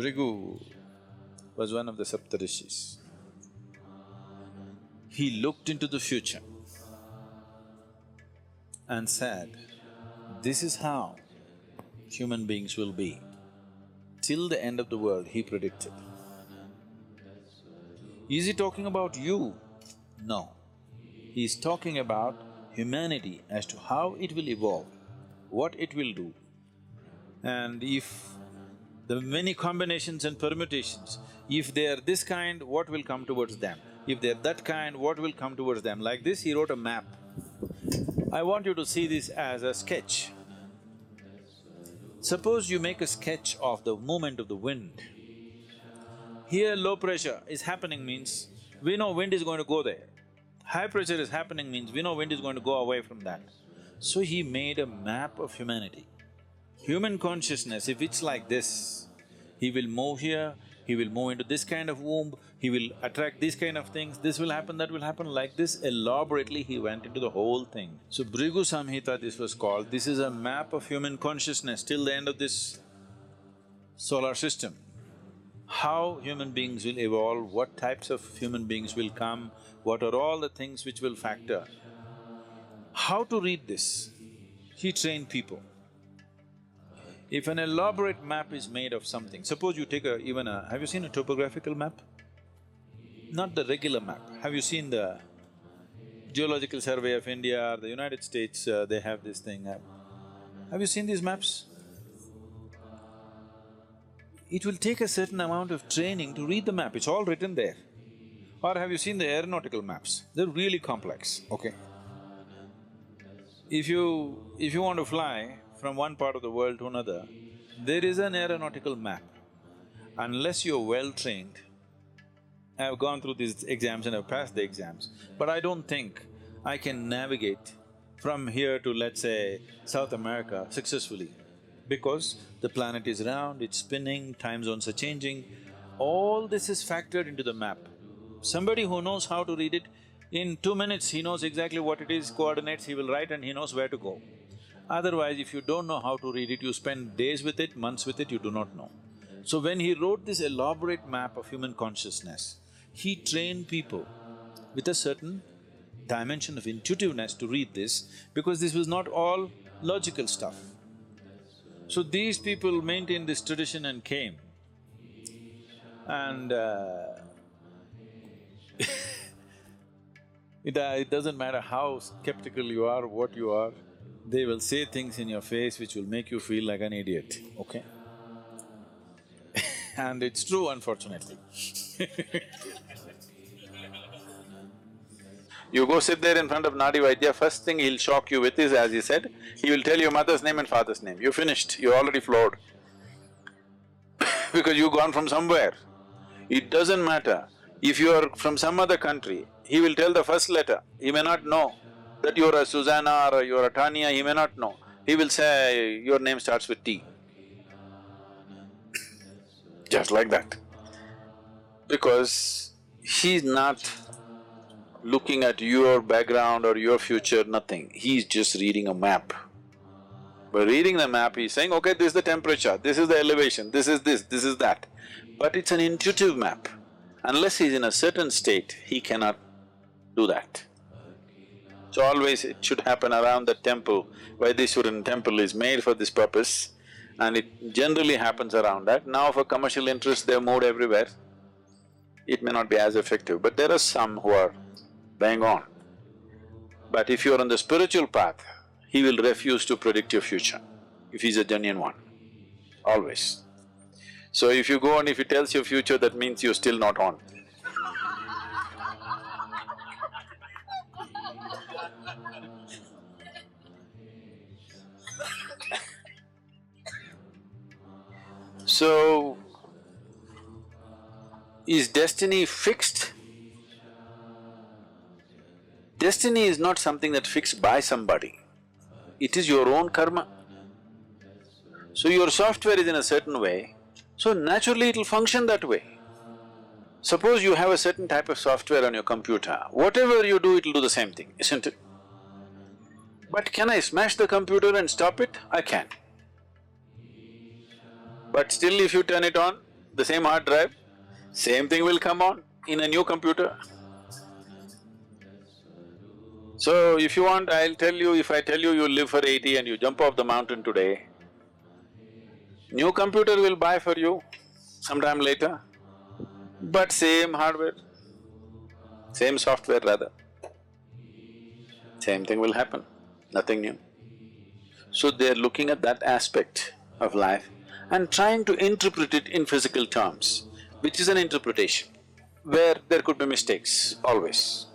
Bhrigu was one of the Saptarishis. He looked into the future and said, this is how human beings will be. Till the end of the world, he predicted. Is he talking about you? No. He is talking about humanity as to how it will evolve, what it will do. And if the many combinations and permutations, if they are this kind, what will come towards them? If they are that kind, what will come towards them? Like this, he wrote a map. I want you to see this as a sketch. Suppose you make a sketch of the movement of the wind. Here low pressure is happening means we know wind is going to go there. High pressure is happening means we know wind is going to go away from that. So he made a map of humanity. Human consciousness, if it's like this, he will move here, he will move into this kind of womb, he will attract these kind of things, this will happen, that will happen, like this elaborately he went into the whole thing. So Bhrigu Samhita this was called, this is a map of human consciousness till the end of this solar system. How human beings will evolve, what types of human beings will come, what are all the things which will factor. How to read this? He trained people. If an elaborate map is made of something, suppose you take have you seen a topographical map? Not the regular map. Have you seen the Geological Survey of India or the United States, they have this thing. Have you seen these maps? It will take a certain amount of training to read the map, it's all written there. Or have you seen the aeronautical maps? They're really complex, okay? If you want to fly from one part of the world to another, there is an aeronautical map. Unless you're well-trained, I've gone through these exams and I've passed the exams, but I don't think I can navigate from here to, let's say, South America successfully, because the planet is round, it's spinning, time zones are changing, all this is factored into the map. Somebody who knows how to read it, in 2 minutes he knows exactly what it is, coordinates he will write and he knows where to go. Otherwise, if you don't know how to read it, you spend days with it, months with it, you do not know. So when he wrote this elaborate map of human consciousness, he trained people with a certain dimension of intuitiveness to read this, because this was not all logical stuff. So these people maintained this tradition and came, and it doesn't matter how skeptical you are, what you are, they will say things in your face which will make you feel like an idiot, okay? And it's true, unfortunately. You go sit there in front of Nadi Vaidya, first thing he'll shock you with is, as he said, he will tell you mother's name and father's name. You're finished, you're already floored. Because you've gone from somewhere. It doesn't matter, if you are from some other country, he will tell the first letter, he may not know that you're a Susanna or you're a Tanya, he may not know. He will say, your name starts with T. Just like that. Because he's not looking at your background or your future, nothing. He's just reading a map. By reading the map, he's saying, okay, this is the temperature, this is the elevation, this is that. But it's an intuitive map. Unless he's in a certain state, he cannot do that. So always it should happen around the temple. Vaidishwaran temple is made for this purpose and it generally happens around that. Now for commercial interest, they've moved everywhere. It may not be as effective, but there are some who are bang on. But if you're on the spiritual path, he will refuse to predict your future, if he's a genuine one, always. So if you go and if he tells your future, that means you're still not on. So, is destiny fixed? Destiny is not something that's fixed by somebody, it is your own karma. So your software is in a certain way, so naturally it'll function that way. Suppose you have a certain type of software on your computer, whatever you do, it'll do the same thing, isn't it? But can I smash the computer and stop it? I can. But still if you turn it on, the same hard drive, same thing will come on in a new computer. So if you want, I'll tell you, if I tell you you live for 80 and you jump off the mountain today, new computer will buy for you sometime later, but same hardware, same software rather, same thing will happen, nothing new. So they're looking at that aspect of life and trying to interpret it in physical terms, which is an interpretation, where there could be mistakes, always.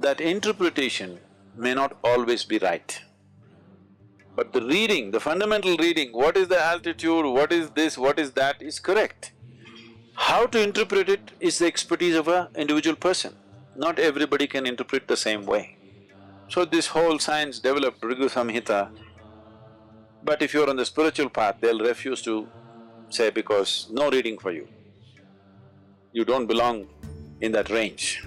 That interpretation may not always be right. But the reading, the fundamental reading, what is the altitude, what is this, what is that, is correct. How to interpret it is the expertise of an individual person. Not everybody can interpret the same way. So this whole science developed Rigu Samhita, but if you're on the spiritual path, they'll refuse to say because no reading for you. You don't belong in that range.